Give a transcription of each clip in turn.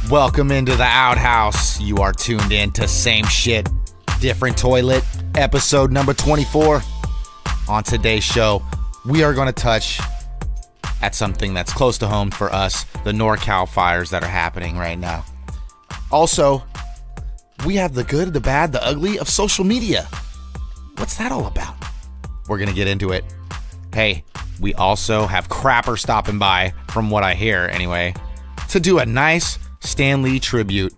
Welcome into the outhouse. You are tuned in to Same Shit, Different Toilet, episode number 24. On today's show, we are going to touch at something that's close to home for us, the NorCal fires that are happening right now. Also, we have the good, the bad, the ugly of social media. What's that all about? We're going to get into it. Hey, we also have Crapper stopping by, from what I hear anyway, to do a nice Stan Lee tribute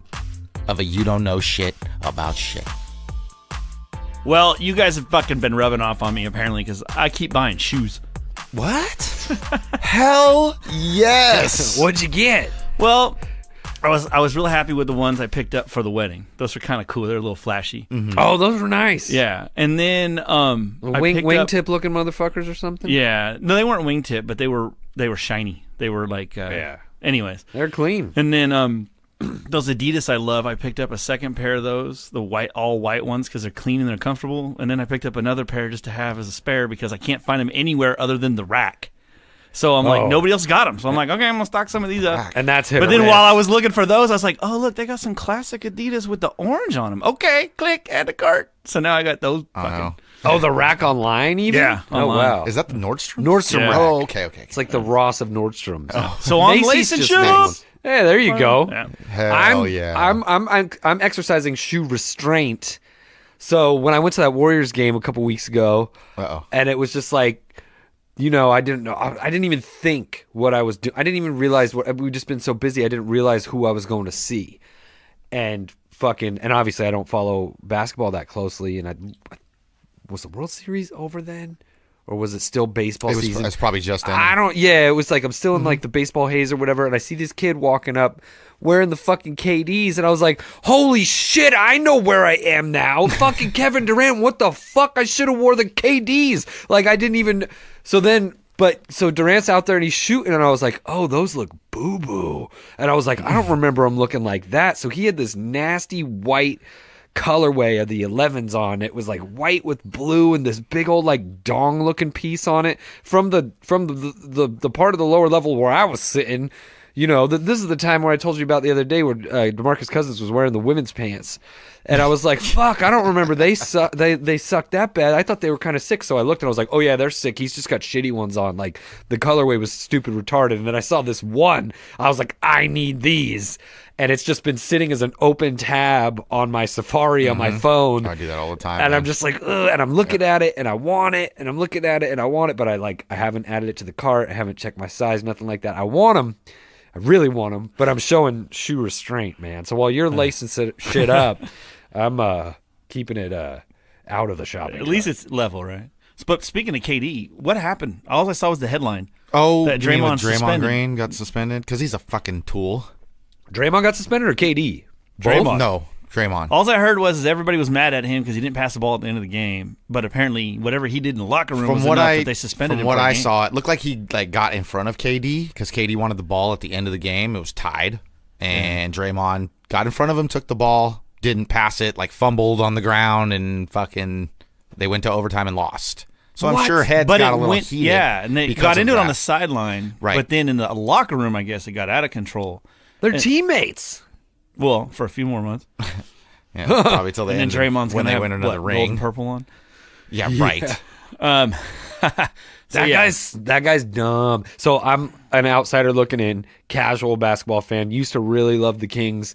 of a you don't know shit about shit. Well, you guys have fucking been rubbing off on me apparently because I keep buying shoes. What? Hell yes. What'd you get? Well, I was really happy with the ones I picked up for the wedding. Those were kind of cool. They're a little flashy. Mm-hmm. Oh, those were nice. Yeah, and then wingtip looking motherfuckers or something. Yeah, no, they weren't wingtip, but they were shiny. They were like Anyways, they're clean. And then those Adidas I love. I picked up a second pair of those, the all white ones, because they're clean and they're comfortable. And then I picked up another pair just to have as a spare because I can't find them anywhere other than the rack. So I'm like, nobody else got them. So I'm like, okay, I'm going to stock some of these up. And that's it. But then while I was looking for those, I was like, oh, look, they got some classic Adidas with the orange on them. Okay, click, add to cart. So now I got those fucking... Oh, the rack online even? Yeah. Oh, wow. Is that the Nordstrom? Nordstrom rack. Oh, okay. It's like the Ross of Nordstrom's. Oh. So I'm lacing shoes up. Hey, there you go. Yeah. Hell yeah. I'm exercising shoe restraint. So when I went to that Warriors game a couple weeks ago, and it was just like, I didn't know. I didn't even think what I was doing. I didn't even realize we've just been so busy. I didn't realize who I was going to see, and obviously I don't follow basketball that closely. And was the World Series over then? Or was it still baseball season? It was probably just then. It was like I'm still in like the baseball haze or whatever, and I see this kid walking up wearing the fucking KDs, and I was like, holy shit, I know where I am now. Fucking Kevin Durant, what the fuck? I should have wore the KDs. Like, I didn't even... So Durant's out there and he's shooting, and I was like, oh, those look boo-boo. And I was like, I don't remember him looking like that. So he had this nasty white colorway of the 11s on. It was like white with blue and this big old like dong looking piece on it from the part of the lower level where I was sitting. This is the time where I told you about the other day where DeMarcus Cousins was wearing the women's pants, and I was like, fuck, I don't remember they sucked that bad. I thought they were kind of sick, so I looked and I was like, oh yeah, they're sick. He's just got shitty ones on. Like, the colorway was stupid retarded, and then I saw this one. I was like, I need these. And it's just been sitting as an open tab on my Safari on my phone. I do that all the time. And I'm just like, ugh, and I'm looking at it and I want it, and I'm looking at it and I want it, but I haven't added it to the cart. I haven't checked my size, nothing like that. I want them. I really want them, but I'm showing shoe restraint, man. So while you're lacing shit up, I'm keeping it out of the shopping cart. At least it's level, right? But speaking of KD, what happened? All I saw was the headline. Oh, that Draymond Green got suspended because he's a fucking tool. Draymond got suspended or KD? Draymond. No, Draymond. All I heard was everybody was mad at him because he didn't pass the ball at the end of the game. But apparently, whatever he did in the locker room was enough that they suspended him. From what I saw, it looked like he got in front of KD because KD wanted the ball at the end of the game. It was tied, and Draymond got in front of him, took the ball, didn't pass it, fumbled on the ground, and fucking they went to overtime and lost. So I'm sure heads got a little heated. Yeah, and they got into it on the sideline. Right. But then in the locker room, I guess it got out of control. They're teammates. Well, for a few more months. Yeah, probably till the end. And then Draymond's when they win another ring. Gold and purple on. Yeah, right. That guy's dumb. So I'm an outsider looking in, casual basketball fan. Used to really love the Kings,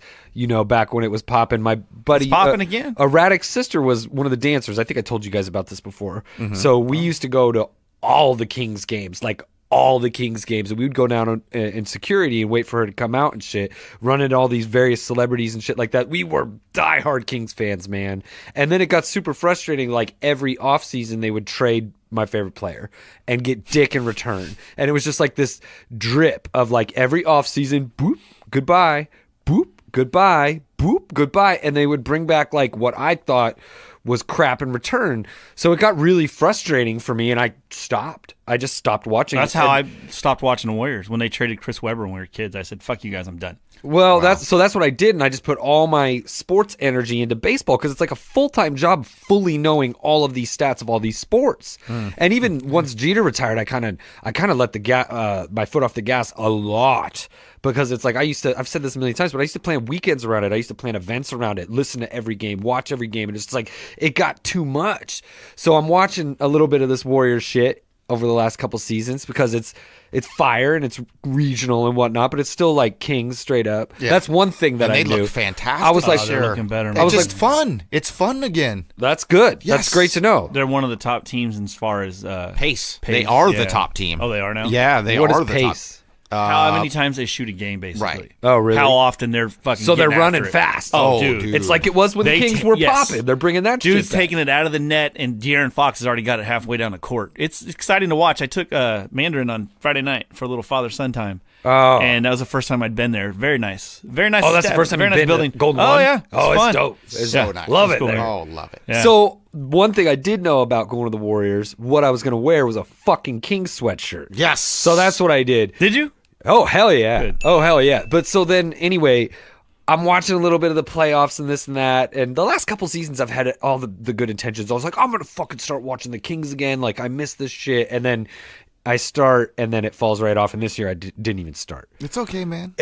back when it was popping. My buddy, it's popping again. Radek's sister was one of the dancers. I think I told you guys about this before. Mm-hmm. So we used to go to all the Kings games, all the Kings games, and we would go down in security and wait for her to come out and shit, run into all these various celebrities and shit like that. We were diehard Kings fans, man. And then it got super frustrating. Every offseason, they would trade my favorite player and get dick in return. And it was just this drip of every offseason, boop, goodbye, boop, goodbye, boop, goodbye. And they would bring back what I thought was crap in return. So it got really frustrating for me, and I just stopped watching. That's how I stopped watching the Warriors when they traded Chris Webber when we were kids. I said, fuck you guys, I'm done. Well, that's what I did, and I just put all my sports energy into baseball because it's like a full-time job, fully knowing all of these stats of all these sports. And even once Jeter retired, I kind of let my foot off the gas a lot because it's like I've said this a million times, but I used to plan weekends around it. I used to plan events around it, listen to every game, watch every game, and it's like it got too much. So I'm watching a little bit of this Warriors shit over the last couple seasons because it's fire and it's regional and whatnot, but it's still like Kings straight up. Yeah. That's one thing that I knew. They look fantastic. I was like, they're looking better. It's just fun. It's fun again. That's good. Yes. That's great to know. They're one of the top teams as far as pace. They are the top team. Oh, they are now? Yeah, they what are is the pace? top. How many times they shoot a game, basically. Right. Oh, really? How often they're fucking So they're getting running after it. fast. Oh, dude. It's like it was when the Kings were popping. They're bringing that Dude's shit back. taking it out of the net, and De'Aaron Fox has already got it halfway down the court. It's exciting to watch. I took Mandarin on Friday night for a little father-son time. Oh. And that was the first time I'd been there. Very nice. Very nice. Oh, that's the first time very you've nice been building. to Golden Oh, One? yeah. Oh, fun. it's dope. It's so nice. Love It's it cool there. there. Oh, love it. Yeah. So one thing I did know about going to the Warriors, what I was going to wear was a fucking Kings sweatshirt. Yes. So that's what I did. Did you? Oh, hell yeah. Good. Oh, hell yeah. But so then, anyway, I'm watching a little bit of the playoffs and this and that. And the last couple seasons, I've had all the good intentions. I was like, I'm going to fucking start watching the Kings again. Like, I miss this shit. And then I start, and then it falls right off. And this year, I didn't even start. It's okay, man.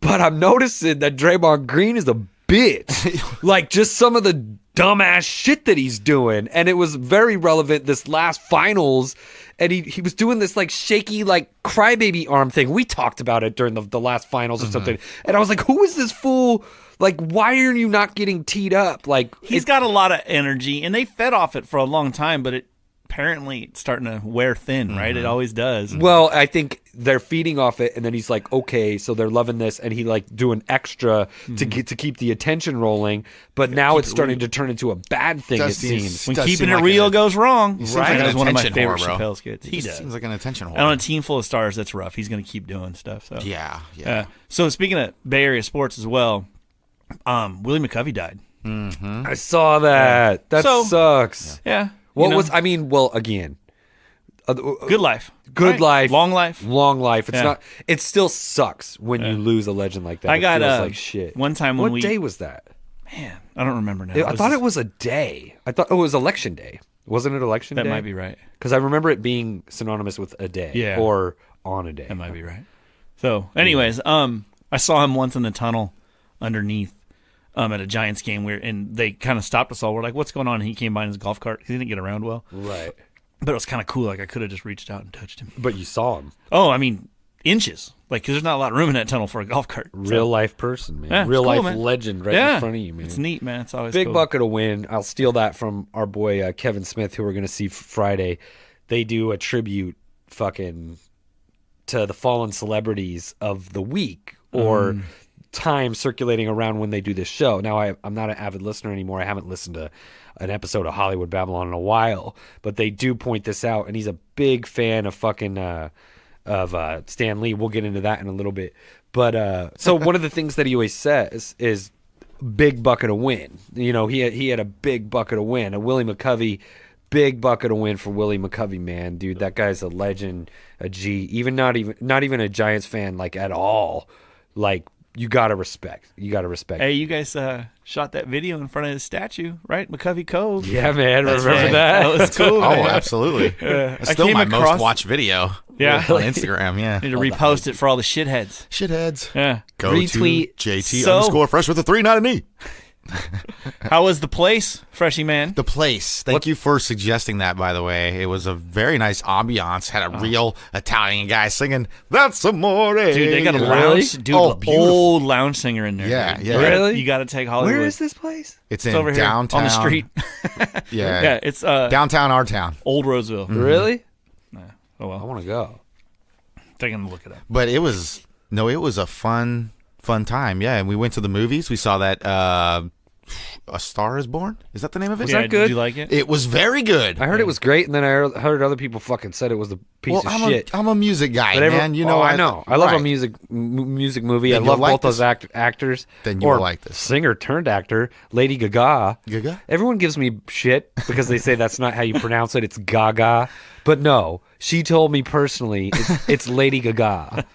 But I'm noticing that Draymond Green is a bitch. Like, just some of the dumbass shit that he's doing. And it was very relevant this last finals. And he was doing this like shaky, like crybaby arm thing. We talked about it during the last finals or something. And I was like, who is this fool? Like, why are you not getting teed up? Like, He's got a lot of energy, and they fed off it for a long time, but apparently it's starting to wear thin, right? It always does. Well, I think they're feeding off it, and then he's like, okay, so they're loving this, and he like doing extra to keep the attention rolling. But now it's starting to turn into a bad thing. Does It seem- seems. When does keeping seem it like real an- goes wrong, seems like an that was one of my attention favorite whore, bro. Chappelle skits. He Just does. seems like an attention whore. And on a team full of stars, that's rough. He's going to keep doing stuff. So Yeah. So speaking of Bay Area sports as well, Willie McCovey died. I saw that. That So- sucks. Yeah. What was? I mean, well, again, good life? good right? life, long life. long life. It's Yeah. not. It still sucks when you lose a legend like that. I got it feels like shit. one time when What day was that? Man, I don't remember now. I thought it was a day. I thought it was election day. Wasn't it election that day? might be right. Because I remember it being synonymous with a day. Yeah. Or on a day. That might be right. So, anyways, I saw him once in the tunnel underneath at a Giants game and they kind of stopped us all. We're like, "What's going on?" And he came by in his golf cart because he didn't get around well. Right. But it was kind of cool. Like I could have just reached out and touched him. But you saw him. Oh, I mean, inches. Like because there's not a lot of room in that tunnel for a golf cart. Real life person, man. Yeah, it's Real cool, life man. legend right Yeah, in front of you, man. It's neat, man. It's always Big cool. bucket of win. I'll steal that from our boy Kevin Smith, who we're going to see Friday. They do a tribute fucking to the fallen celebrities of the week or time circulating around when they do this show. Now, I'm not an avid listener anymore. I haven't listened to an episode of Hollywood Babylon in a while, but they do point this out, and he's a big fan of fucking Stan Lee. We'll get into that in a little bit. But so one of the things that he always says is big bucket of win. You know, he had a big bucket of win. A Willie McCovey, big bucket of win for Willie McCovey, man. Dude, that guy's a legend, a G. Not even a Giants fan like at all. Like you gotta respect. Hey, you guys shot that video in front of his statue, right? McCovey Cove. Yeah, man. Remember right. that? That was cool. Oh, man. absolutely. It's I still came my across- most watched video. Yeah. On Instagram. Yeah. Need to repost it for all the shitheads. Shitheads. Yeah. Go Retweet. to JT So- underscore fresh with a 3, not an E. How was the place, Freshie man? The place. Thank you for suggesting that, by the way. It was a very nice ambiance. Had a real Italian guy singing, "That's amore." Dude, they got a lounge, dude, Oh, an beautiful. old lounge singer in there. Yeah, dude. yeah. You gotta- Really? You got to take Hollywood. Where is this place? It's It's in over here downtown. on the street. Yeah. Yeah, it's Downtown our town. Old Roseville. Really? Oh I well, want to go. taking a look at it. But it was a fun time. Yeah, and we went to the movies. We saw that A Star Is Born? Is that the name of it? Was that good? Did you like it? It was very good. I heard it was great, and then I heard other people fucking said it was a piece of shit. I'm a music guy, But man. You know, I know. I love a right. music movie. Then I you'll love like both those this. actors. Then you or will like this. singer turned actor, Lady Gaga. Gaga? Everyone gives me shit because they say that's not how you pronounce it. It's Gaga. But no, she told me personally it's Lady Gaga.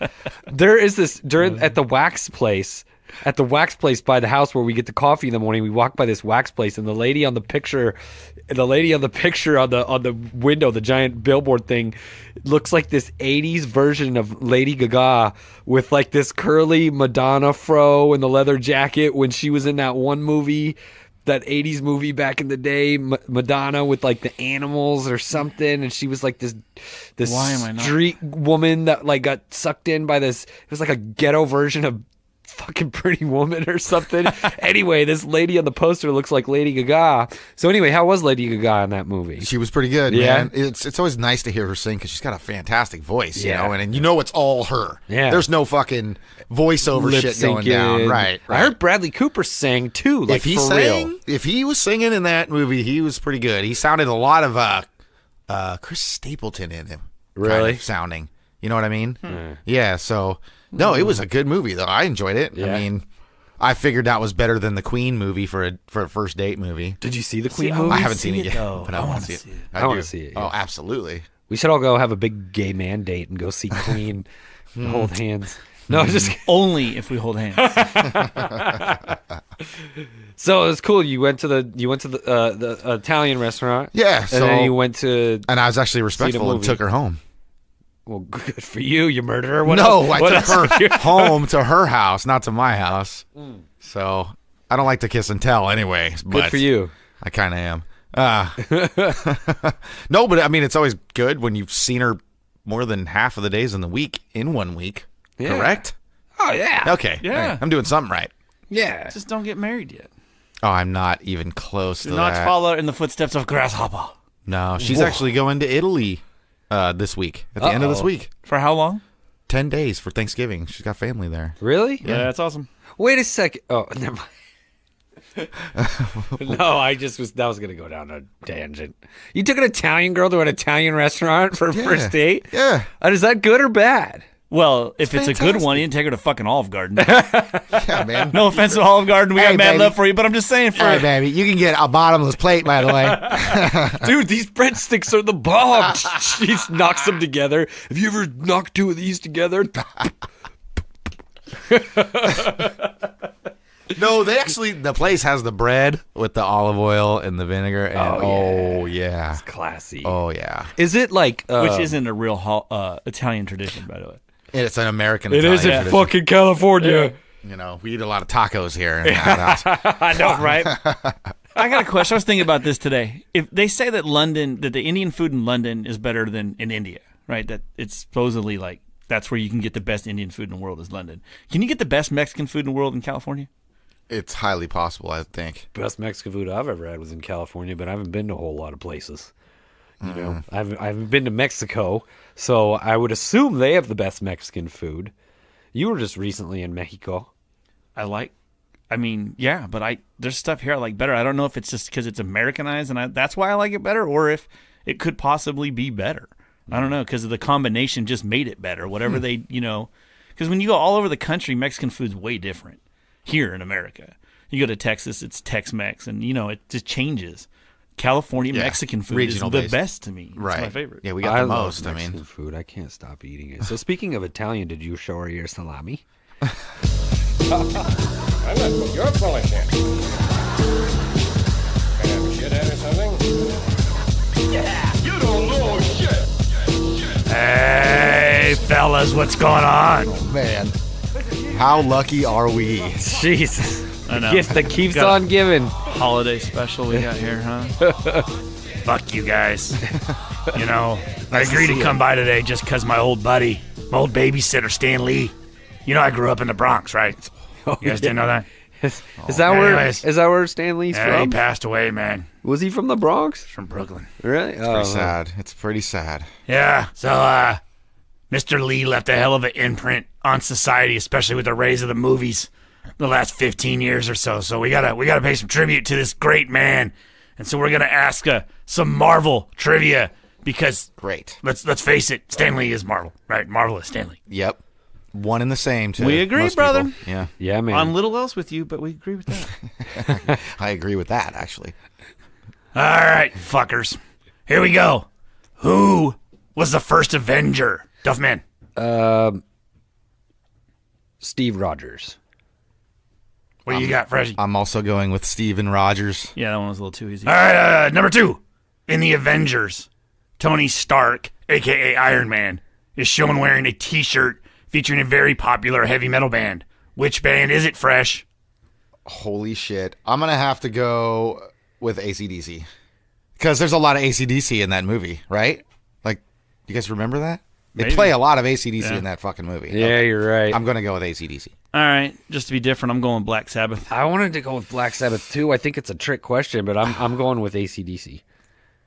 There is this at the wax place. At the wax place by the house where we get the coffee in the morning, we walk by this wax place, and the lady on the picture on the window, the giant billboard thing, looks like this 80s version of Lady Gaga with like this curly Madonna fro and the leather jacket when she was in that one movie, that 80s movie back in the day, Madonna with like the animals or something, and she was like this Why am I not? street woman that like got sucked in by this. It was like a ghetto version of fucking Pretty Woman or something. Anyway, this lady on the poster looks like Lady Gaga. So anyway, how was Lady Gaga in that movie? She was pretty good, Yeah? man. It's always nice to hear her sing because she's got a fantastic voice, you Yeah. know, and you know it's all her. Yeah. There's no fucking voiceover shit going down. Lip-syncing. Right. I heard Bradley Cooper sang too, like if he for sang, real. if he was singing in that movie, he was pretty good. He sounded a lot of Chris Stapleton in him. Kind Really? of sounding. You know what I mean? Yeah, so no, it was a good movie though. I enjoyed it. Yeah. I mean, I figured that was better than the Queen movie for a first date movie. Did you see the See, Queen I movie? I haven't seen see it it, yet, though. but I I want wanna to see it. see it. I wanna do. see it, Oh, yeah. absolutely. We should all go have a big gay man date and go see Queen and hold hands. No, just Only if we hold hands. so it was cool. You went to the Italian restaurant. Yeah, and so then you went to. and I was actually respectful and movie. took her home. Well, good for you, you murderer. What No, else? I What took else? her home to her house, not to my house. So I don't like to kiss and tell, anyway. Good But for you. I kind of am. No, but I mean, it's always good when you've seen her more than half of the days in the week in 1 week. Yeah. Correct? Oh yeah. Okay. Yeah. All right. I'm doing something right. Yeah. Just don't get married yet. Oh, I'm not even close Do to not that. follow in the footsteps of Grasshopper. No, she's Whoa. actually going to Italy this week. At the end of this Uh-oh. week. For how long? 10 days for Thanksgiving. She's got family there. Really? Yeah, that's awesome. Wait a second. Oh, never mind. No, that was gonna go down a tangent. You took an Italian girl to an Italian restaurant for a first date? Yeah. Is that good or bad? Well, if it's a good fantastic. one, you didn't take her to fucking Olive Garden. Yeah, man. No offense to Olive Garden, we Hey, got mad baby. love for you, but I'm just saying for All right, baby. You can get a bottomless plate, by the way. Dude, these breadsticks are the bomb. She knocks them together. Have you ever knocked two of these together? No, the place has the bread with the olive oil and the vinegar. And, Oh, yeah. Classy. Oh, yeah. Is it like which isn't a real Italian tradition, by the way. And it's an American It Italian is in tradition. fucking California. You know, we eat a lot of tacos here. In that house. I know, right? I got a question. I was thinking about this today. If they say that the Indian food in London is better than in India, right? That it's supposedly like that's where you can get the best Indian food in the world is London. Can you get the best Mexican food in the world in California? It's highly possible, I think. Best Mexican food I've ever had was in California, but I haven't been to a whole lot of places. You know, I haven't been to Mexico, so I would assume they have the best Mexican food. You were just recently in Mexico. Yeah, but there's stuff here I like better. I don't know if it's just because it's Americanized and that's why I like it better, or if it could possibly be better. I don't know, because the combination just made it better. Whatever they, because when you go all over the country, Mexican food's way different here in America. You go to Texas, it's Tex-Mex, and it just changes. California Yeah, Mexican food regional is the based. best to me. It's Right. my favorite. Yeah, we got the love most. I Mexican mean, food. I can't stop eating it. So speaking of Italian, did you show her your salami? I'm not full. You're full of shit. Kind of shithead or something? You don't know shit. Hey, fellas, what's going on? man, how lucky are we? Jesus. I know. Gift that keeps Got- on giving. Holiday special we got here, huh? Fuck you guys. I agreed to come by today just because my old buddy, my old babysitter, Stan Lee. I grew up in the Bronx, right? You guys didn't know that? Is that where? anyways. Is that where Stanley's Yeah, he from? passed away, man. Was he from the Bronx? From Brooklyn. Really? Pretty sad. It's pretty sad. Yeah, so, Mr. Lee left a hell of an imprint on society, especially with the raise of the movies. the last 15 years or so. So we gotta pay some tribute to this great man. And so we're gonna ask some Marvel trivia because Great. let's face it, Stan Lee is Marvel, right? Marvel is Stan Lee. Yep. One and the same. To We agree, most brother. people. Yeah. Yeah, man. On little else with you, but we agree with that. I agree with that, actually. All right, fuckers. Here we go. Who was the first Avenger? Duffman. Steve Rogers. What do you got, Freshy? I'm also going with Steven Rogers. Yeah, that one was a little too easy. All right, number 2. In the Avengers, Tony Stark, a.k.a. Iron Man, is shown wearing a T-shirt featuring a very popular heavy metal band. Which band is it, Fresh? Holy shit. I'm going to have to go with AC/DC. Because there's a lot of AC/DC in that movie, right? Like, you guys remember that? They Maybe. play a lot of AC/DC Yeah. in that fucking movie. Yeah, you're right. I'm going to go with AC/DC. All right, just to be different, I'm going Black Sabbath. I wanted to go with Black Sabbath too. I think it's a trick question, but I'm going with AC/DC.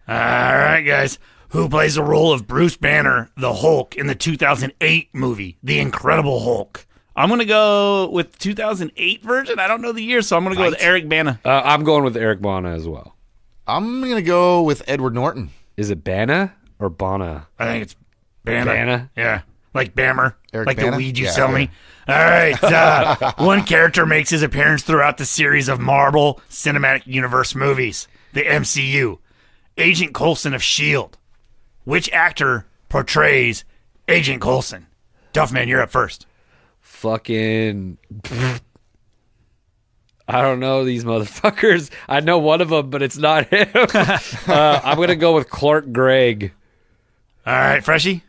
All right, guys. Who plays the role of Bruce Banner, the Hulk, in the 2008 movie, The Incredible Hulk? I'm going to go with 2008 version. I don't know the year, so I'm going to go with Eric Bana. I'm going with Eric Bana as well. I'm going to go with Edward Norton. Is it Bana or Bana? I think it's Bana. Bana? Yeah. Like Bammer. Eric like Bana? the weed you Yeah, sell yeah. me. All right. One character makes his appearance throughout the series of Marvel Cinematic Universe movies, the MCU. Agent Coulson of S.H.I.E.L.D. Which actor portrays Agent Coulson? Duffman, you're up first. Fucking. I don't know these motherfuckers. I know one of them, but it's not him. I'm going to go with Clark Gregg. All right, Freshie?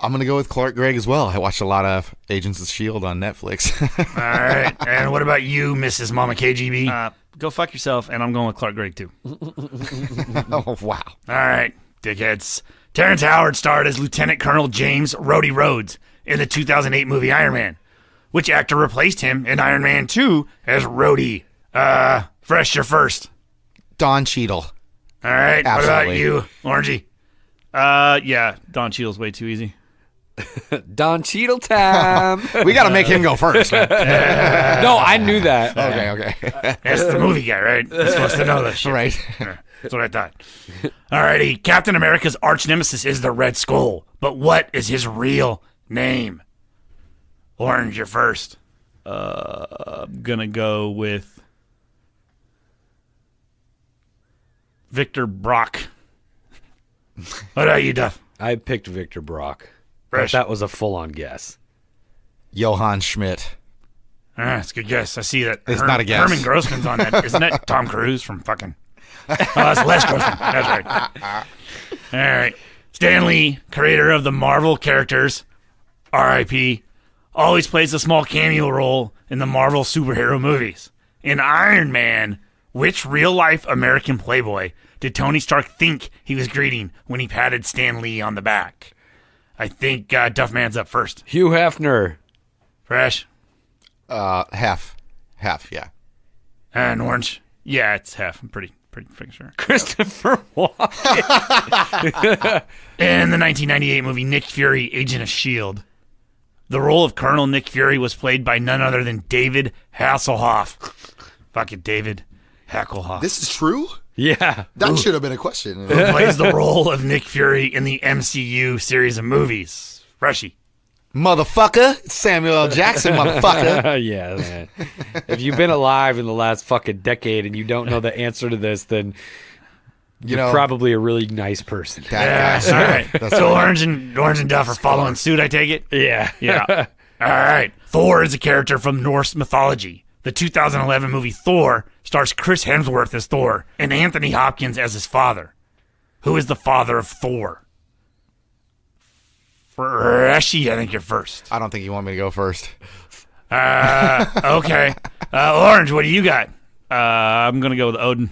I'm going to go with Clark Gregg as well. I watched a lot of Agents of S.H.I.E.L.D. on Netflix. All right. And what about you, Mrs. Mama KGB? Go fuck yourself, and I'm going with Clark Gregg, too. Oh, wow. All right, dickheads. Terrence Howard starred as Lieutenant Colonel James Rhodey Rhodes in the 2008 movie Iron Man. Which actor replaced him in Iron Man 2 as Rhodey? Fresh, you're first. Don Cheadle. All right. Absolutely. What about you, Orangey? Yeah, Don Cheadle's way too easy. Don Cheadle time. We got to make him go first. Right? No, I knew that. Okay. That's the movie guy, right? He's supposed to know this shit. Right. That's what I thought. All righty. Captain America's arch nemesis is the Red Skull, but what is his real name? Orange, you're first. I'm gonna go with Victor Brock. What about you, Duff? I picked Victor Brock. Fresh. But that was a full-on guess. Johann Schmidt. That's a good guess. I see that. It's not a guess. Herman Grossman's on that. Isn't that Tom Cruise from fucking... Oh, that's Les Grossman. That's right. All right. Stan Lee, creator of the Marvel characters, R.I.P., always plays a small cameo role in the Marvel superhero movies. In Iron Man, which real-life American playboy did Tony Stark think he was greeting when he patted Stan Lee on the back? I think Duffman's up first. Hugh Hefner. Fresh. Half, yeah. And Orange. Yeah, it's half. I'm pretty freaking sure. Christopher Walken. In the 1998 movie Nick Fury, Agent of S.H.I.E.L.D., the role of Colonel Nick Fury was played by none other than David Hasselhoff. Fucking David Hasselhoff. This is true? Yeah. That should have been a question. Who plays the role of Nick Fury in the MCU series of movies? Freshie. Motherfucker. Samuel L. Jackson, motherfucker. Yeah, man. If you've been alive in the last fucking decade and you don't know the answer to this, then you're probably a really nice person. Yeah, all right. So Orange and Duff are following suit, I take it? Yeah. Yeah. All right. Thor is a character from Norse mythology. The 2011 movie Thor stars Chris Hemsworth as Thor and Anthony Hopkins as his father. Who is the father of Thor? Freshie, I think you're first. I don't think you want me to go first. Okay. Orange, what do you got? I'm going to go with Odin.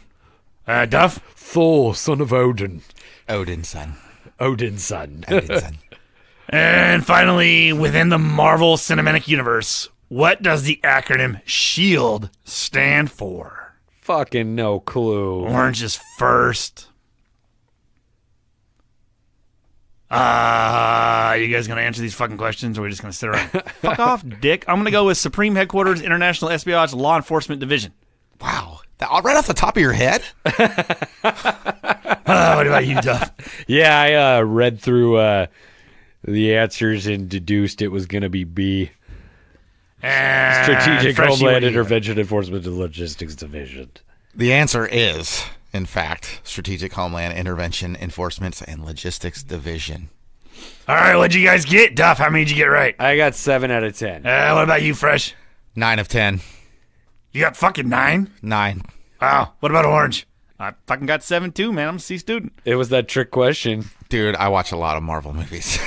Duff? Thor, son of Odin. Odin's son. Odin's son. Odin's son. And finally, within the Marvel Cinematic Universe, what does the acronym SHIELD stand for? Fucking no clue. Orange is first. I you guys going to answer these fucking questions, or are we just going to sit around? Fuck off, dick. I'm going to go with Supreme Headquarters, International Espionage Law Enforcement Division. Wow. Right off the top of your head? What about you, Duff? Yeah, I read through the answers and deduced it was going to be B. Strategic Homeland Intervention Enforcement and Logistics Division. The answer is, in fact, Strategic Homeland Intervention Enforcement and Logistics Division. All right, what'd you guys get? Duff, how many did you get right? I got 7 out of 10. What about you, Fresh? 9 of 10. You got fucking 9? 9. Wow. What about Orange? I fucking got 7 too, man. I'm a C student. It was that trick question. Dude, I watch a lot of Marvel movies.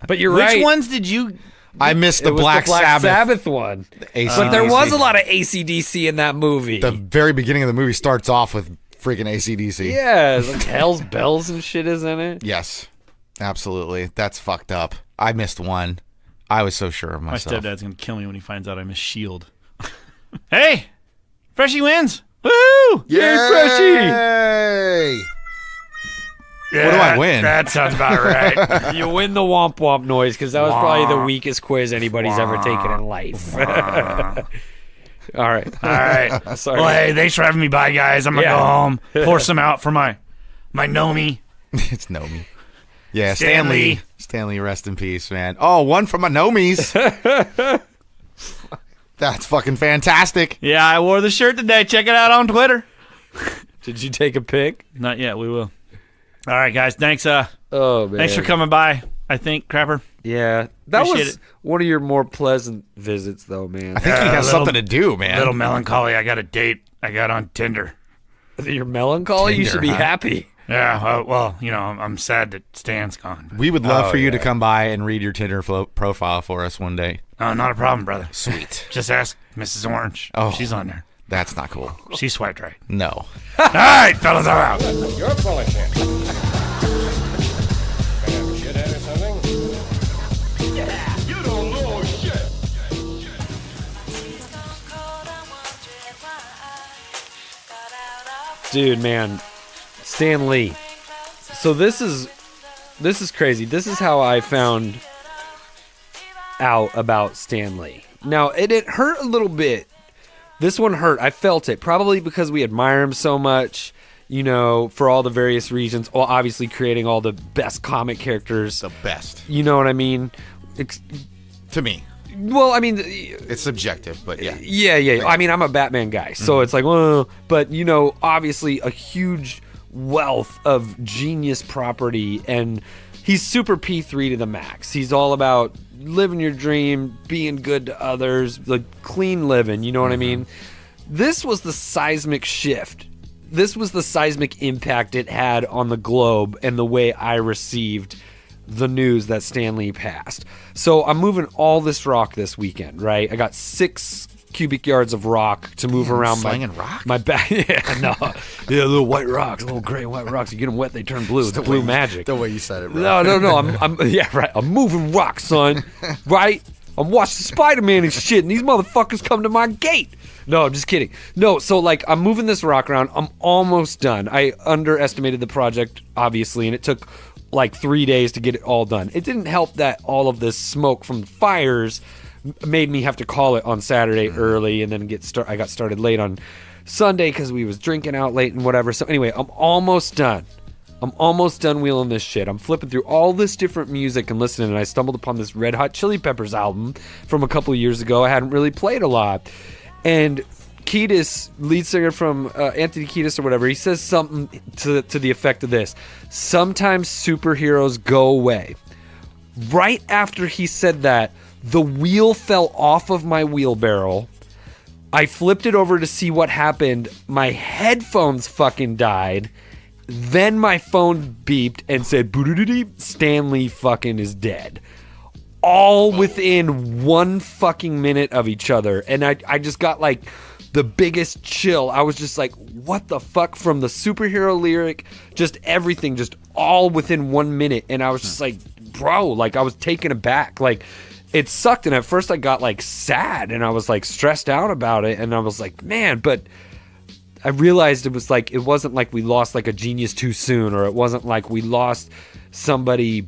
But you're Which right. ones did you... I missed the It was Black the Black Sabbath. one. AC/DC. But there was a lot of AC/DC in that movie. The very beginning of the movie starts off with freaking AC/DC. Yeah, like Hell's Bells and shit is in it. Yes, absolutely. That's fucked up. I missed one. I was so sure of My myself. stepdad's going to kill me when he finds out I missed S.H.I.E.L.D. Hey! Freshie wins! Woo! Yay, Freshie! Yay! Yeah, What do I win? That sounds about right. You win the womp womp noise because that was probably the weakest quiz anybody's ever taken in life. All right. All right. Sorry. Well, hey, thanks for having me by, guys. I'm going to Yeah. go home, pour some out for my Nomi. It's Nomi. Yeah, Stanley. Stanley, rest in peace, man. Oh, one from my Nomies. That's fucking fantastic. Yeah, I wore the shirt today. Check it out on Twitter. Did you take a pic? Not yet. We will. All right, guys. Thanks. Oh, man. Thanks for coming by. I think, Crapper. Yeah. That Appreciate was it. one of your more pleasant visits, though, man. I think he has little- something to do, man. Little melancholy. I got a date I got on Tinder. You're melancholy? You Tinder, should be huh? happy. Yeah, well, you know, I'm sad that Stan's gone. We would love for you to come by and read your Tinder profile for us one day. Oh, not a problem, brother. Sweet. Just ask Mrs. Orange. Oh. She's on there. That's not cool. She swiped right. No. All right, fellas, I'm out. You're full of shit. Gonna have a shithead or something? You don't know shit. Dude, man. Stan Lee. So this is crazy. This is how I found out about Stan Lee. Now, it hurt a little bit. This one hurt. I felt it. Probably because we admire him so much, you know, for all the various reasons. Well, obviously creating all the best comic characters. The best. You know what I mean? To me. Well, I mean, It's subjective, but yeah. yeah. I mean, I'm a Batman guy, so it's like, well, but you know, obviously a huge wealth of genius property, and he's super P3 to the max. He's all about living your dream, being good to others, like clean living, you know what I mean? This was the seismic shift. This was the seismic impact it had on the globe and the way I received the news that Stan Lee passed. So I'm moving all this rock this weekend, right? I got 6 cubic yards of rock to move around slinging rock? my back. Yeah, no. Yeah, little white rocks, little gray white rocks. You get them wet, they turn blue. It's blue magic. The way you said it, bro. No. I'm yeah, right. I'm moving rocks, son. Right? I'm watching Spider-Man and shit, and these motherfuckers come to my gate. No, I'm just kidding. No, so like I'm moving this rock around. I'm almost done. I underestimated the project, obviously, and it took like 3 days to get it all done. It didn't help that all of this smoke from the fires made me have to call it on Saturday early, and then I got started late on Sunday because we was drinking out late and whatever. So anyway, I'm almost done. I'm almost done wheeling this shit. I'm flipping through all this different music and listening, and I stumbled upon this Red Hot Chili Peppers album from a couple of years ago. I hadn't really played a lot. And Kiedis, lead singer from Anthony Kiedis or whatever, he says something to the effect of this: sometimes superheroes go away. Right after he said that, the wheel fell off of my wheelbarrow. I flipped it over to see what happened. My headphones fucking died. Then my phone beeped and said, Stan Lee fucking is dead. All within 1 fucking minute of each other. And I just got like the biggest chill. I was just like, what the fuck? From the superhero lyric, just everything, just all within 1 minute. And I was just like, bro, like I was taken aback. Like it sucked. And at first I got like sad and I was like stressed out about it. And I was like, man, but I realized it wasn't like we lost like a genius too soon, or it wasn't like we lost somebody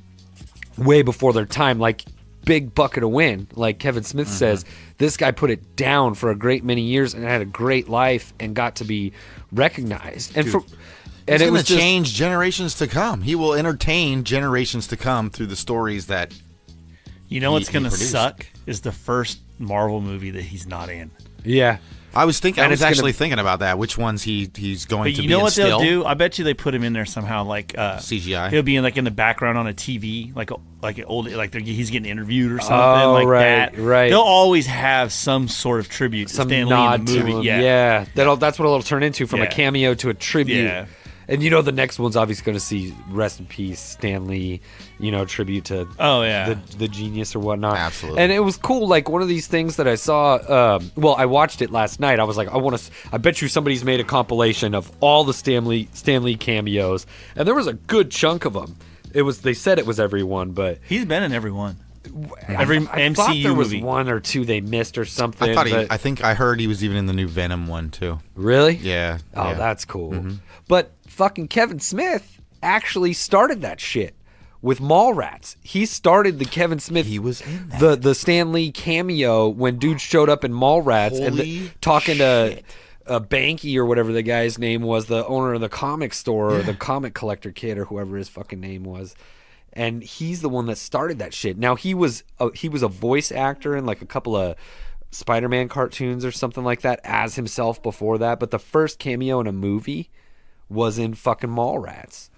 way before their time. Like, big bucket of win. Like Kevin Smith says, this guy put it down for a great many years and had a great life and got to be recognized. And It's it going was to change generations to come. He will entertain generations to come through the stories that You know what's going to produced. suck is the first Marvel movie that he's not in. Yeah. I was thinking. And I was it's actually thinking about that. Which ones he's going But to you be know in what they'll still? do? I bet you they put him in there somehow, like CGI? He'll be in in the background on a TV, like an old, he's getting interviewed or something Oh, right, that. right. They'll always have some sort of tribute to Some Stan Lee nod in the to movie. him. Yeah. That's what it'll turn into, from a Yeah. cameo to a tribute. Yeah. And you know the next one's obviously going to see rest in peace Stan Lee, tribute to Oh, yeah. the genius or whatnot. Absolutely. And it was cool. Like, one of these things that I saw. I watched it last night. I was like, I bet you somebody's made a compilation of all the Stan Lee cameos, and there was a good chunk of them. They said it was everyone, but He's been in every one. Every I MCU thought there was movie. one or two they missed or something. I thought but- I think I heard he was even in the new Venom one too. Really? Yeah. Oh, yeah. that's cool. But fucking Kevin Smith actually started that shit with Mallrats. He started the Kevin Smith. He was in that. the Stan Lee cameo when dude showed up in Mallrats Holy talking to Banky or whatever the guy's name was, the owner of the comic store or the comic collector kid or whoever his fucking name was. And he's the one that started that shit. Now he was a voice actor in like a couple of Spider-Man cartoons or something like that as himself before that, but the first cameo in a movie was in fucking Mallrats.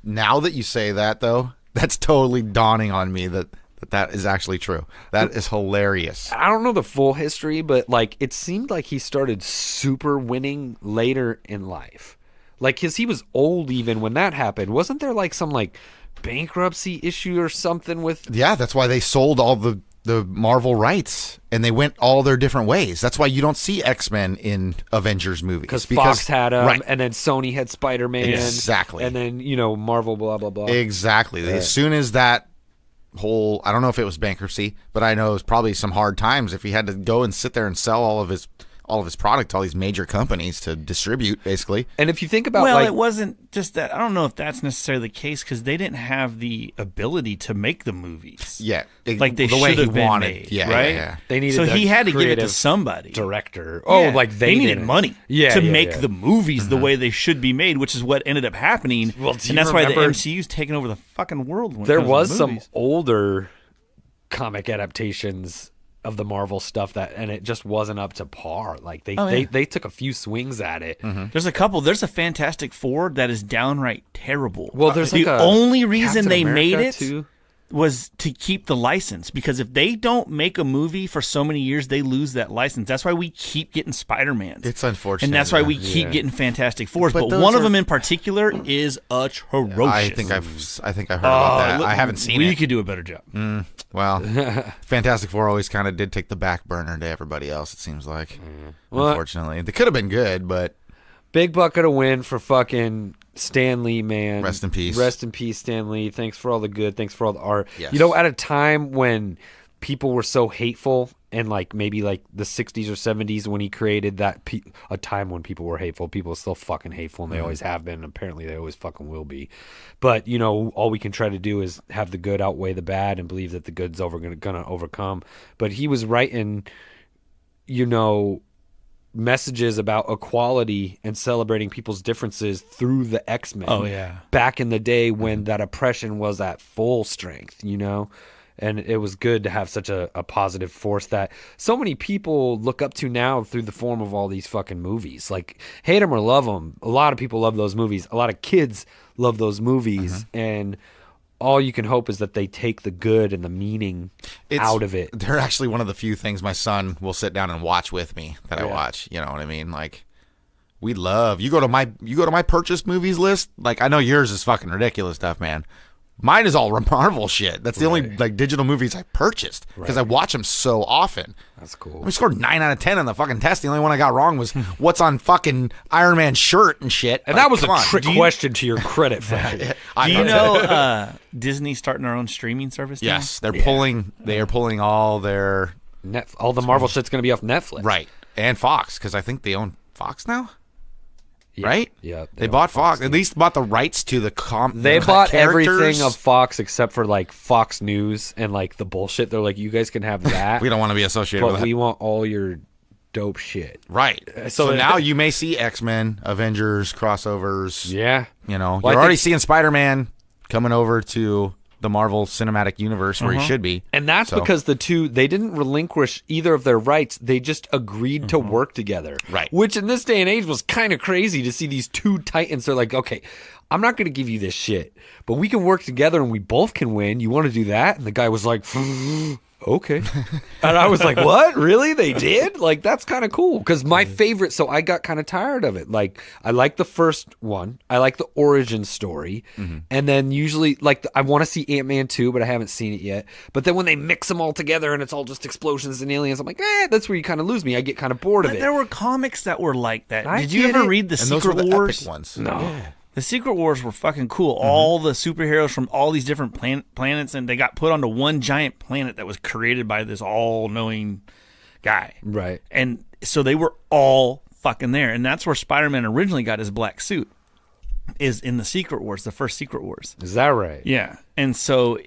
Now that you say that though, that's totally dawning on me that is actually true. That is hilarious. I don't know the full history, but like it seemed like he started super winning later in life. Like, 'cause he was old even when that happened. Wasn't there like some like bankruptcy issue or something with? Yeah, that's why they sold all the Marvel rights and they went all their different ways. That's why you don't see X-Men in Avengers movies. Because Fox had him, right. and then Sony had Spider-Man. Exactly. And then, Marvel, blah, blah, blah. Exactly. As soon as that whole, I don't know if it was bankruptcy, but I know it was probably some hard times if he had to go and sit there and sell all of his product to all these major companies to distribute, basically. And if you think about, Well, it wasn't just that. I don't know if that's necessarily the case because they didn't have the ability to make the movies. Yeah. Like they the way should he have been wanted. made, Yeah, right? yeah. they needed So a he had to give it to creative somebody. director. Yeah. Oh, like they needed didn't. money Yeah, to yeah, make yeah. the movies the way they should be made, which is what ended up happening. Well, do and you that's why the remember- MCU's taking over the fucking world. When it There comes to was some movies. older comic adaptations of the Marvel stuff and it just wasn't up to par. Like they took a few swings at it. There's a couple. There's a Fantastic Four that is downright terrible. Well, there's the like a only reason Captain they America made it too. was to keep the license, because if they don't make a movie for so many years, they lose that license. That's why we keep getting Spider-Man. It's unfortunate. And that's why we yeah. keep getting Fantastic Fours. But But those one of are- them in particular is atrocious. I think I heard about that. I haven't seen we it. could do a better job. Well, Fantastic Four always kind of did take the back burner to everybody else, it seems like. Well, Unfortunately. They could have been good, but big bucket of win for fucking Stan Lee, man. Rest in peace. Rest in peace, Stan Lee. Thanks for all the good. Thanks for all the art. Yes. At a time when people were so hateful, and like maybe like the 60s or 70s when he created that a time when people were hateful. People are still fucking hateful, and they always have been. And apparently, they always fucking will be. But all we can try to do is have the good outweigh the bad, and believe that the good's gonna overcome. But he was writing, messages about equality and celebrating people's differences through the X-Men. Oh, yeah. Back in the day when that oppression was at full strength, And it was good to have such a positive force that so many people look up to now through the form of all these fucking movies. Like, hate them or love them, a lot of people love those movies. A lot of kids love those movies. And all you can hope is that they take the good and the meaning out of it. They're actually one of the few things my son will sit down and watch with me that I watch. You know what I mean? Like, we love. You go to my purchased movies list. Like, I know yours is fucking ridiculous stuff, man. Mine is all Marvel shit. That's the only like digital movies I purchased because I watch them so often. That's cool. We scored 9 out of 10 on the fucking test. The only one I got wrong was what's on fucking Iron Man's shirt and shit. And Like, that was come a on. trick question to your credit, Frank. Do you know Disney starting their own streaming service now? Yes, they're pulling. They are pulling all their All the Marvel shit's going to be off Netflix. right and Fox because I think they own Fox now. right? Yeah. They bought Fox. At least bought the rights to the They bought characters. everything of Fox except for like Fox News and like the bullshit. They're like, you guys can have that. We don't want to be associated with but that. we want all your dope shit. Right. So now you may see X-Men, Avengers, crossovers. Yeah. You know, Well, you're I already think- seeing Spider-Man coming over to the Marvel Cinematic Universe where he should be. And that's So- because the two, they didn't relinquish either of their rights. They just agreed to work together. Right. Which in this day and age was kind of crazy to see these two titans. They're like, okay, I'm not going to give you this shit, but we can work together and we both can win. You want to do that? And the guy was like, okay. And I was like, what? Really? They did? Like, that's kind of cool. Because my favorite, so I got kind of tired of it. Like, I like the first one. I like the origin story. And then usually, like, I want to see Ant-Man 2, but I haven't seen it yet. But then when they mix them all together and it's all just explosions and aliens, I'm like, that's where you kind of lose me. I get kind of bored of But it. there were comics that were like that. I Did you get ever it. read the And those were Secret the Wars? epic ones. No. Yeah. The Secret Wars were fucking cool. All the superheroes from all these different planets, and they got put onto one giant planet that was created by this all-knowing guy. Right. And so they were all fucking there. And that's where Spider-Man originally got his black suit, is in the Secret Wars, the first Secret Wars. Is that right? Yeah. And so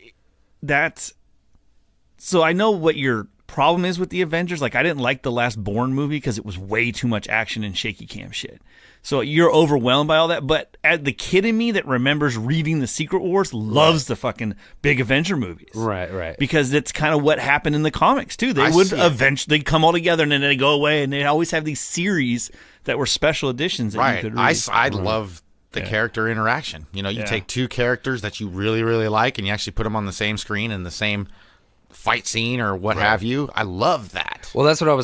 so I know what your problem is with the Avengers. Like, I didn't like the last Bourne movie because it was way too much action and shaky cam shit. So you're overwhelmed by all that. But the kid in me that remembers reading the Secret Wars loves the fucking big Avenger movies. Right. Because it's kind of what happened in the comics too. They would eventually come all together and then they go away, and they always have these series that were special editions that you Right. could read. I love the character interaction. You know, you take two characters that you really, really like and you actually put them on the same screen in the same fight scene or what have you. I love that. Well, that's what I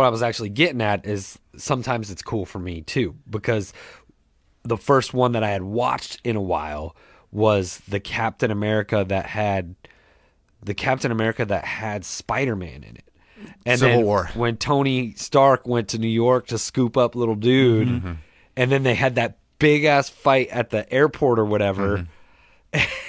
was actually getting at, is sometimes it's cool for me too, because the first one that I had watched in a while was the Captain America that had Spider-Man in it. And Civil then War. when Tony Stark went to New York to scoop up little dude, and then they had that big ass fight at the airport or whatever,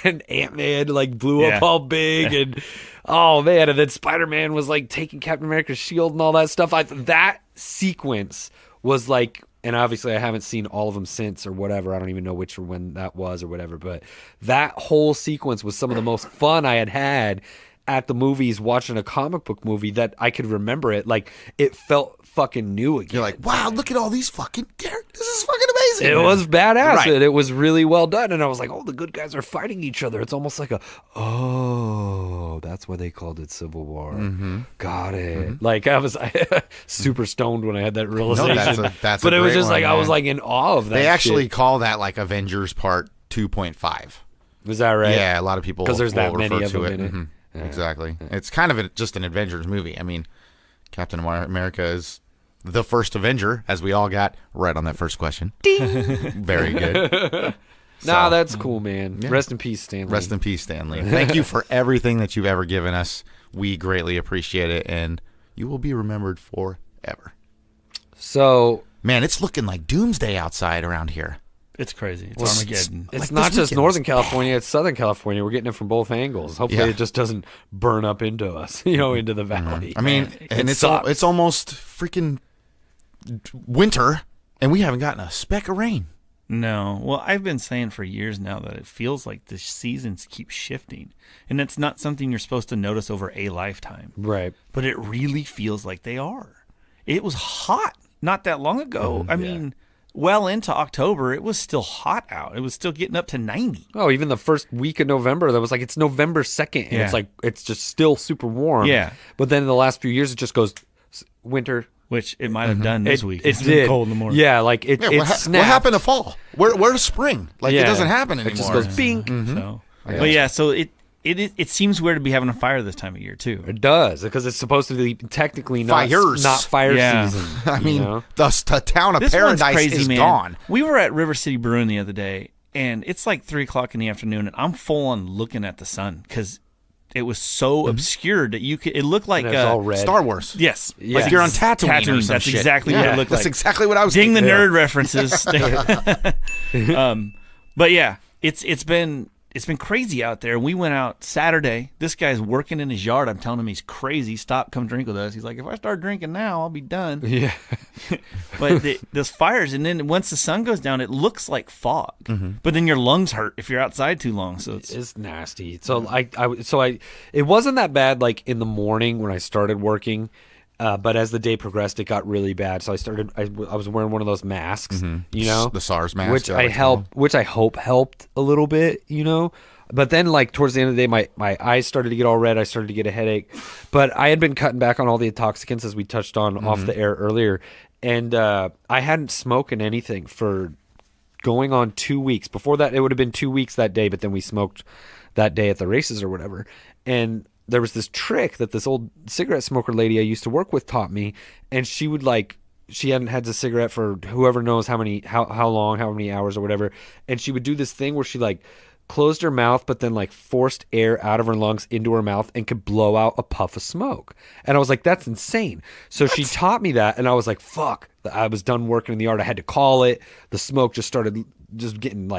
and Ant-Man like blew up all big, and oh man, and then Spider-Man was like taking Captain America's shield and all that stuff. That sequence was like, and obviously I haven't seen all of them since or whatever. I don't even know which or when that was or whatever, but that whole sequence was some of the most fun I had at the movies watching a comic book movie that I could remember it. Like, it felt fucking new again. You're like, wow, look at all these fucking characters. This is fucking amazing. It was badass. Right. It was really well done. And I was like, oh, the good guys are fighting each other. It's almost like that's why they called it Civil War. Got it. Like, I was super stoned when I had that realization. that's but a it was great just one, like, I was man. like in awe of that. They actually shit. call that like Avengers Part 2.5. Was that right? Yeah, a lot of people 'Cause there's will that many refer of to them it. in it. Mhm. Yeah. Exactly. It's kind of just an Avengers movie. I mean, Captain America is the first Avenger, as we all got right on that first question. Very good. Nah, that's cool, man. Rest in peace, Stanley. Rest in peace, Stanley. Thank you for everything that you've ever given us. We greatly appreciate it, and you will be remembered forever. So, Man, it's looking like doomsday outside around here. It's crazy. It's Armageddon. it's Like, not this just weekend Northern was California, it's Southern California. We're getting it from both angles. Hopefully Yeah. it just doesn't burn up into us, into the valley. I mean, and it's sucks. it's almost freaking winter, and we haven't gotten a speck of rain. No. Well, I've been saying for years now that it feels like the seasons keep shifting. And it's not something you're supposed to notice over a lifetime. Right. But it really feels like they are. It was hot not that long ago. I mean, well into October, it was still hot out. It was still getting up to 90. Oh, even the first week of November, that was like, it's November 2nd, and it's like, it's just still super warm. Yeah. But then in the last few years, it just goes winter. Which it might have done this week. It It's been did. cold in the morning. Yeah, like it What snapped. happened to fall? Where's spring? Like, it Yeah. doesn't happen anymore. It just goes bing. So, but yeah, so it seems weird to be having a fire this time of year too. It does, because it's supposed to be technically not Fires. not fire Yeah. season. I mean, you know? the town of This one's Paradise crazy, is man. gone. We were at River City Brewing the other day, and it's like 3:00 in the afternoon, and I'm full on looking at the sun because it was so obscured that you could. It looked like And it's all red. Star Wars. Yes, Like you're on Tatooine or some That's shit. exactly what it looked That's like. exactly what I was Ding the thinking. nerd references. But yeah, it's been it's been crazy out there. We went out Saturday. This guy's working in his yard. I'm telling him he's crazy. Stop, come drink with us. He's like, if I start drinking now, I'll be done. Yeah. But those fires, and then once the sun goes down, it looks like fog. But then your lungs hurt if you're outside too long. So it's nasty. So it wasn't that bad like in the morning when I started working. But as the day progressed, it got really bad. So I was wearing one of those masks, you know, the SARS mask, which I hope helped a little bit, you know. But then, like towards the end of the day, my eyes started to get all red. I started to get a headache. But I had been cutting back on all the intoxicants, as we touched on off the air earlier, and I hadn't smoked anything for going on 2 weeks. Before that, it would have been 2 weeks that day. But then we smoked that day at the races or whatever, and there was this trick that this old cigarette smoker lady I used to work with taught me, and she would she hadn't had a cigarette for whoever knows how long, how many hours or whatever, and she would do this thing where she closed her mouth but then forced air out of her lungs into her mouth and could blow out a puff of smoke. And I was like, that's insane. So she taught me that, and I was like, fuck. I was done working in the yard. I had to call it. The smoke just started getting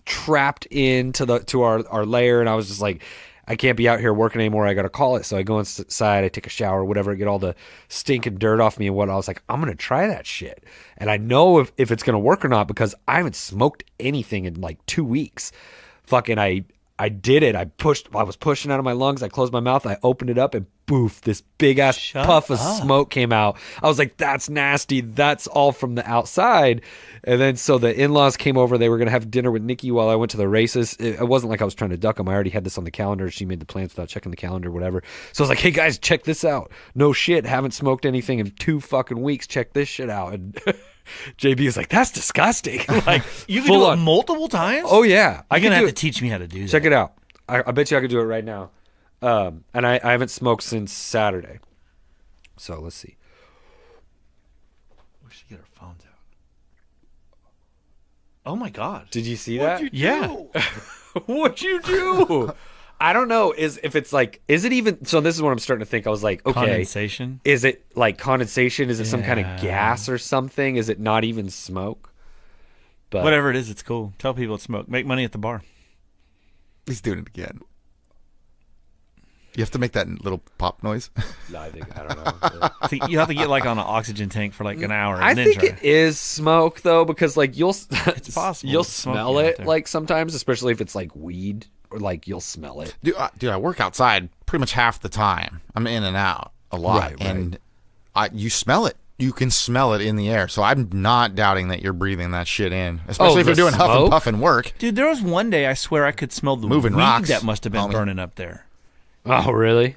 trapped into our lair, and I was just like, I can't be out here working anymore. I got to call it. So I go inside, I take a shower, whatever, get all the stink and dirt off me and what. I was like, I'm going to try that shit. And I know if it's going to work or not because I haven't smoked anything in 2 weeks. Fucking I did it. I was pushing out of my lungs. I closed my mouth. I opened it up and boof, this big ass puff of smoke came out. I was like, that's nasty. That's all from the outside. And then so the in-laws came over. They were going to have dinner with Nikki while I went to the races. It wasn't like I was trying to duck them. I already had this on the calendar. She made the plans without checking the calendar, whatever. So I was like, hey guys, check this out. No shit. Haven't smoked anything in 2 fucking weeks. Check this shit out. And JB is like, that's disgusting. You can do it multiple times? Oh yeah. You're going to have to teach me how to do that. Check it out. I bet you I could do it right now. And I haven't smoked since Saturday. So let's see. We should get our phones out. Oh my God. Did you see that? Yeah. What'd you do? I don't know. Is it even, so this is what I'm starting to think. I was like, okay. Condensation? Is it condensation? Is it some kind of gas or something? Is it not even smoke? But whatever it is, it's cool. Tell people it's smoke. Make money at the bar. He's doing it again. You have to make that little pop noise. No, I don't know. You have to get on an oxygen tank for an hour. I think it is smoke though, because it's possible. You'll smell it sometimes, especially if it's weed, or you'll smell it. Dude, I work outside pretty much half the time. I'm in and out a lot, right. And you smell it. You can smell it in the air. So I'm not doubting that you're breathing that shit in, especially if you're doing huff and puff and work. Dude, there was one day I swear I could smell the moving weed rocks that must have been burning up there. Oh, really?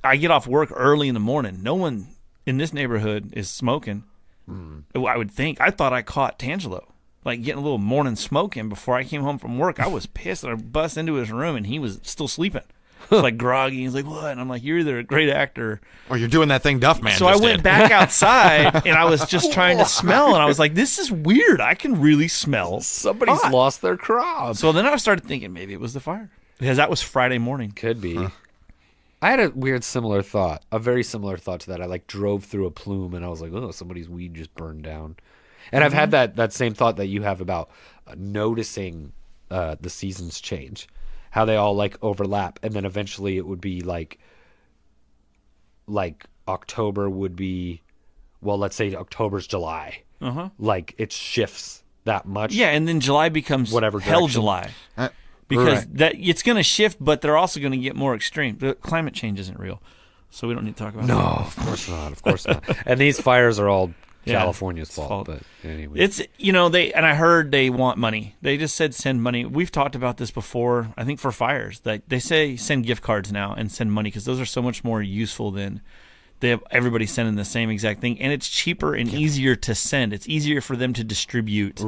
I get off work early in the morning. No one in this neighborhood is smoking. I would think. I thought I caught Tangelo, getting a little morning smoking before I came home from work. I was pissed, and I bust into his room, and he was still sleeping. It's groggy. He's like, what? And I'm like, you're either a great actor or you're doing that thing Duffman So I went back outside, and I was just trying to smell, and I was like, this is weird. I can really smell. Somebody's hot. lost their crop. So then I started thinking maybe it was the fire, because that was Friday morning. Could be. Huh. I had a very similar thought to that. I drove through a plume and I was like, oh, somebody's weed just burned down. And I've had that same thought that you have about noticing the seasons change, how they all overlap, and then eventually it would be like October would be, well, let's say October's July. It shifts that much. Yeah, and then July becomes whatever hell direction. July. Because that it's going to shift, but they're also going to get more extreme. The climate change isn't real, so we don't need to talk about that. No, of course not. Of course not. And these fires are all California's fault. But anyway, it's I heard they want money. They just said send money. We've talked about this before. I think for fires, that they say send gift cards now and send money because those are so much more useful than everybody sending the same exact thing, and it's cheaper and easier to send. It's easier for them to distribute.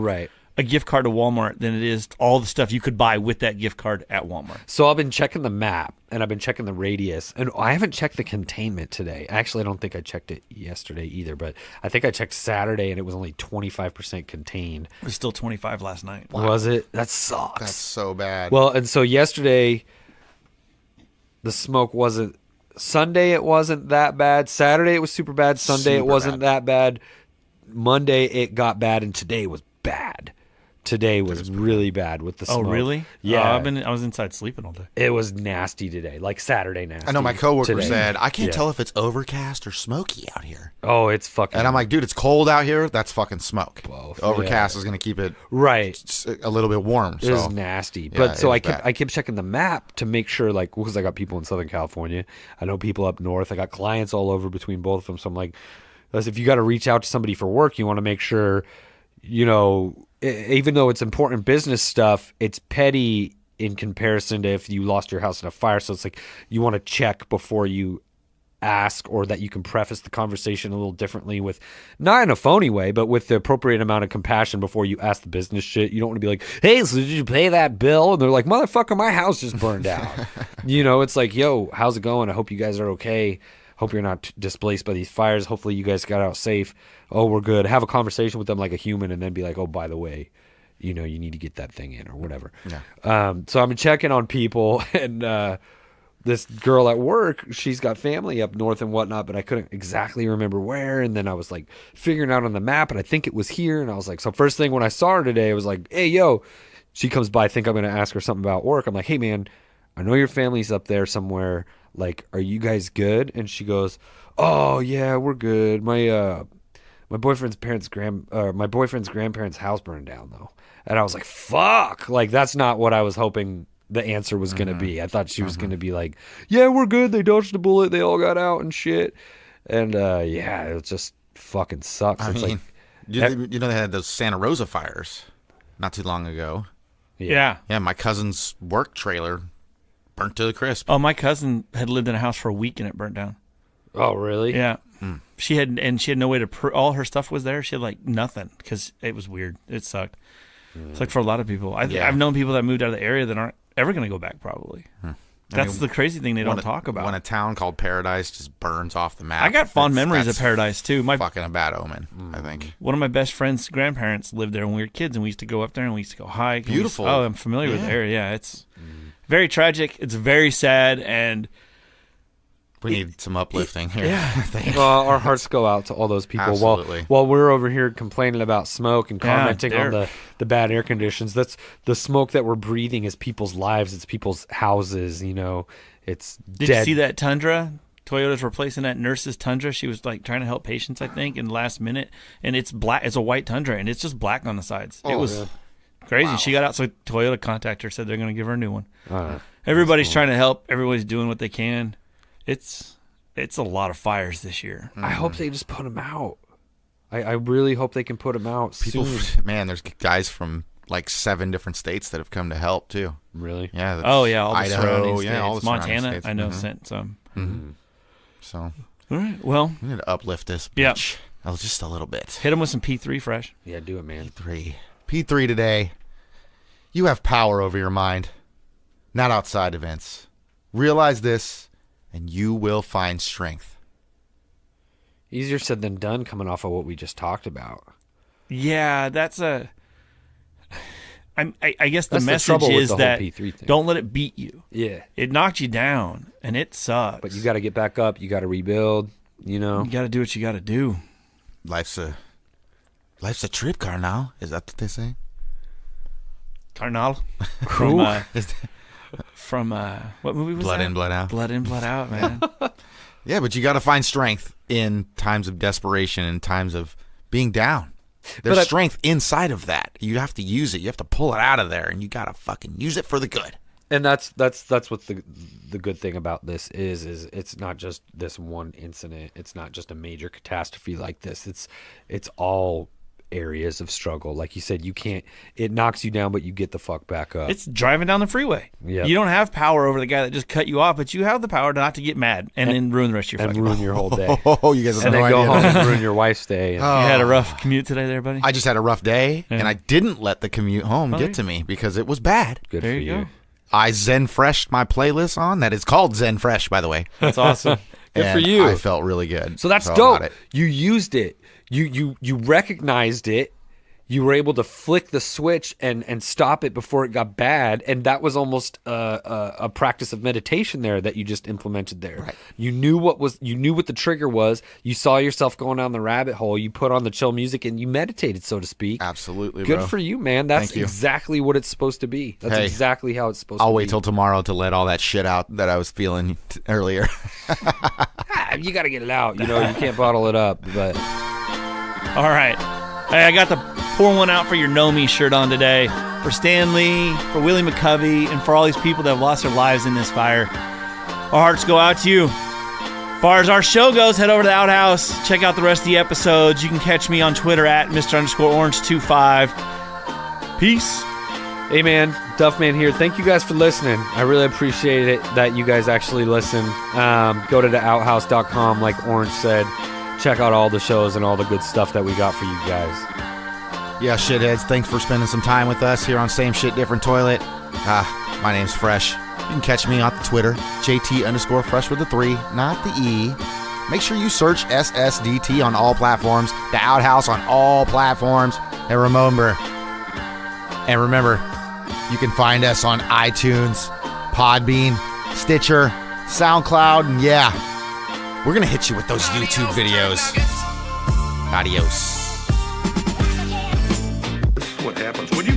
A gift card to Walmart than it is all the stuff you could buy with that gift card at Walmart. So I've been checking the map and I've been checking the radius, and I haven't checked the containment today. Actually, I don't think I checked it yesterday either, but I think I checked Saturday and it was only 25% contained. It was still 25 last night. Wow. Was it? That sucks. That's so bad. Well, and so yesterday the smoke wasn't. Sunday it wasn't that bad. Saturday it was super bad. Sunday it wasn't that bad. Monday it got bad, and today was bad. today was really bad with the smoke. Oh, really? Yeah. I was inside sleeping all day. It was nasty today, like Saturday nasty. I know my coworker today. said, I can't Yeah. tell if it's overcast or smoky out here. Oh, it's fucking. And I'm like, dude, it's cold out here. That's fucking smoke. Both, Overcast is going to keep it right. a little bit warm. It was So nasty. Yeah, But so it I was bad. kept checking the map to make sure, like, because I got people in Southern California. I know people up north. I got clients all over between both of them. So I'm like, if you got to reach out to somebody for work, you want to make sure, you know, even though it's important business stuff, it's petty in comparison to if you lost your house in a fire. So it's like you want to check before you ask, or that you can preface the conversation a little differently with, not in a phony way, but with the appropriate amount of compassion before you ask the business shit. You don't want to be like, hey, so did you pay that bill? And they're like, motherfucker, my house just burned down. You know, it's like, yo, how's it going? I hope you guys are okay. Hope you're not displaced by these fires. Hopefully you guys got out safe. Oh, we're good. Have a conversation with them like a human, and then be like, oh, by the way, you know, you need to get that thing in or whatever. Yeah. So I've been checking on people, and this girl at work, she's got family up north and whatnot, but I couldn't exactly remember where. And then I was like figuring out on the map, and I think it was here. And I was like, so first thing when I saw her today, I was like, hey, yo, she comes by. I think I'm going to ask her something about work. I'm like, hey, man, I know your family's up there somewhere. Like, are you guys good? And she goes, oh yeah, we're good. My boyfriend's grandparents' house burned down though. And I was like, fuck, like that's not what I was hoping the answer was going to be. I thought she was going to be like, yeah, we're good. They dodged a bullet. They all got out and shit. And yeah, it just fucking sucks. I It's mean, like, you know, they had those Santa Rosa fires not too long ago. Yeah. Yeah, my cousin's work trailer burnt to the crisp. Oh, my cousin had lived in a house for a week and it burnt down. oh really? Yeah. She had no way to all her stuff was there. She had like nothing because it was weird. It sucked. It's like for a lot of people. Yeah. I've known people that moved out of the area that aren't ever going to go back probably. That's the crazy thing they don't talk about. When a town called Paradise just burns off the map. I got fond memories that's of Paradise too. fucking a bad omen, I think. One of my best friend's grandparents lived there when we were kids, and we used to go up there and we used to go hike. Beautiful. I'm familiar with the area. Yeah, it's very tragic. It's very sad, and We need some uplifting here. Yeah. I think. Well, our hearts go out to all those people. Absolutely. While we're over here complaining about smoke and Yeah, commenting on they're- the bad air conditions, that's the smoke that we're breathing is people's lives. It's people's houses. You know, it's did dead. you see that Tundra? Toyota's replacing that nurse's Tundra. She was like trying to help patients, I think, in the last minute, and it's black. It's a white Tundra, and it's just black on the sides. It was crazy. Wow. She got out, so Toyota contacted her, said they're going to give her a new one. Uh, Everybody's trying to help. Everybody's doing what they can. It's a lot of fires this year. I hope they just put them out. I really hope they can put them out People, soon. man, there's guys from like 7 different states that have come to help too. Really? Yeah. that's Oh yeah, all the Idaho, surrounding states. yeah, all the surrounding Montana, states. I know, Mhm. sent some. So All right, well, we need to uplift this. Yeah. Bitch. Oh, just a little bit. hit them with some P3 fresh. Yeah, do it, man. P3 today. You have power over your mind, not outside events. Realize this, and you will find strength. Easier said than done coming off of what we just talked about. Yeah, that's a. I guess the That's the message trouble with is the whole that P3 thing. don't let it beat you. Yeah. It knocked you down, and it sucks. But you got to get back up. You got to rebuild, you know. You got to do what you got to do. Life's a trip, Carnal. Is that what they say? Carnal from what movie was Blood that? in, blood out. Blood in, blood out, man. Yeah, but you got to find strength in times of desperation, in times of being down. There's strength inside of that. You have to use it. You have to pull it out of there, and you got to fucking use it for the good. And that's what the good thing about this is it's not just this one incident. It's not just a major catastrophe like this. It's all areas of struggle. Like you said, it knocks you down, but you get the fuck back up. It's driving down the freeway. Yep. You don't have power over the guy that just cut you off, but you have the power not to get mad and then ruin the rest of your and fucking ruin life. your whole day. Oh, you guys have And no then go idea. home and ruin your wife's day. And, You had a rough commute today there, buddy? I just had a rough day, and I didn't let the commute home Oh, get to me because it was bad. good There for you you. go. I Zen Freshed my playlist on. That is called Zen Fresh, by the way. That's awesome. Good for And you. I felt really good. So that's about dope. it. You used it. You recognized it. you were able to flick the switch and stop it before it got bad, and that was almost a practice of meditation there that you just implemented there. Right. You knew what the trigger was. You saw yourself going down the rabbit hole. You put on the chill music and you meditated, so to speak. Absolutely, Good bro. for you, man. That's Thank you. exactly what it's supposed to be. That's Hey, exactly how it's supposed to be. I'll wait till tomorrow to let all that shit out that I was feeling earlier. You got to get it out. You can't bottle it up. But All right. Hey, I got the pour one out for your Know Me shirt on today. For Stanley, for Willie McCovey, and for all these people that have lost their lives in this fire. Our hearts go out to you. As far as our show goes, head over to the Outhouse. Check out the rest of the episodes. You can catch me on Twitter at Mr_Orange25. Peace. hey, man, Duffman here. Thank you guys for listening. I really appreciate it that you guys actually listen. Go to theouthouse.com, like Orange said. Check out all the shows and all the good stuff that we got for you guys. Yeah, shitheads, thanks for spending some time with us here on Same Shit, Different Toilet. My name's Fresh. You can catch me on the Twitter, JT_Fresh with a 3, not the E. Make sure you search SSDT on all platforms, The Outhouse on all platforms, and remember, you can find us on iTunes, Podbean, Stitcher, SoundCloud, and yeah, we're gonna hit you with those YouTube videos. Adios. This is what happens when you